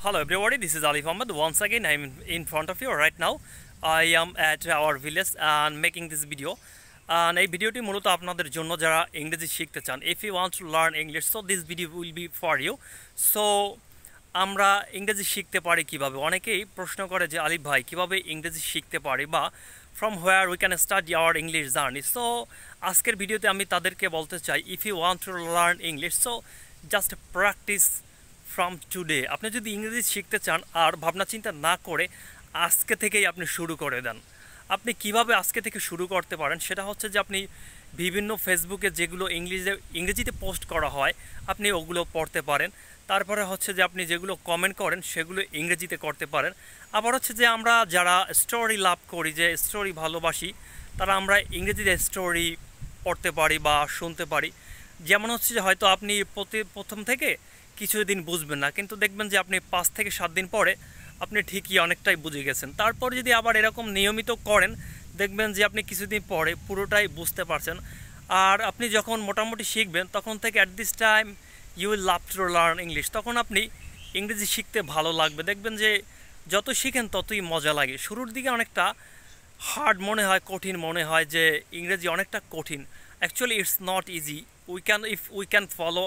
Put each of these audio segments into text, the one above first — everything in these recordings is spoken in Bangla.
Hello everybody, this is Alif Ahmed. Once again, I'm in front of you right now. I am at our village and making this video. And এই ভিডিওটি মূলত আপনাদের জন্য যারা ইংরেজি শিখতে চান। If you want to learn English, so this video will be for you. So আমরা ইংরেজি শিখতে পারি কিভাবে? অনেকেই প্রশ্ন করে যে আলিফ ভাই কিভাবে ইংরেজি শিখতে পারি বা from where we can start our English journey. So আজকের ভিডিওতে আমি তাদেরকে বলতে চাই, if you want to learn English, so just practice from today. আপনি যদি ইংরেজি শিখতে চান আর ভাবনা চিন্তা না করে আজকে থেকেই আপনি শুরু করে দেন। আপনি কিভাবে আজকে থেকে শুরু করতে পারেন সেটা হচ্ছে যে আপনি বিভিন্ন ফেসবুকে যেগুলো ইংরেজিতে পোস্ট করা হয় আপনি ওগুলো পড়তে পারেন। তারপরে হচ্ছে যে আপনি যেগুলো কমেন্ট করেন সেগুলো ইংরেজিতে করতে পারেন। আবার হচ্ছে যে আমরা যারা স্টোরি লাভ করি, যে স্টোরি ভালোবাসি, তারা আমরা ইংরেজিতে স্টোরি পড়তে পারি বা শুনতে পারি। যেমন হচ্ছে যে হয়তো আপনি প্রথম থেকে কিছুদিন বুঝবেন না, কিন্তু দেখবেন যে আপনি 5 থেকে 7 দিন পরে আপনি ঠিকই অনেকটাই বুঝে গেছেন। তারপর যদি আবার এরকম নিয়মিত করেন দেখবেন যে আপনি কিছুদিন পরে পুরোটাই বুঝতে পারছেন। আর আপনি যখন মোটামুটি শিখবেন তখন থেকে at this time you will love to learn English. তখন আপনি ইংরেজি শিখতে ভালো লাগবে। দেখবেন যে যত শিখেন ততই মজা লাগে। শুরুর দিকে অনেকটা হার্ড মনে হয়, কঠিন মনে হয় যে ইংরেজি অনেকটা কঠিন। Actually it's not easy. We can follow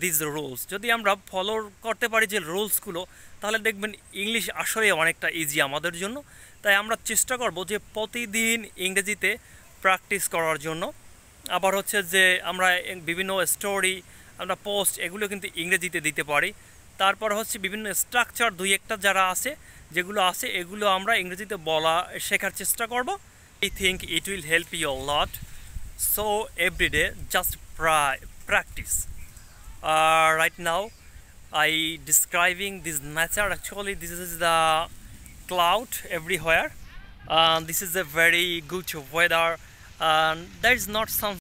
this rules. যদি আমরা ফলো করতে পারি যে রুলসগুলো, তাহলে দেখবেন ইংলিশ আসলে অনেকটা ইজি আমাদের জন্য। তাই আমরা চেষ্টা করব যে প্রতিদিন ইংরেজিতে প্র্যাকটিস করার জন্য। আবার হচ্ছে যে আমরা বিভিন্ন স্টোরি, আমরা পোস্ট, এগুলো কিন্তু ইংরেজিতে দিতে পারি। তারপর হচ্ছে বিভিন্ন স্ট্রাকচার দুই একটা যারা আছে, যেগুলো আছে এগুলো আমরা ইংরেজিতে বলা শেখার চেষ্টা করব। I think it will help you a lot. So everyday just practice. Right now I describing this nature. Actually this is the cloud everywhere, and this is a very good weather, and there is not some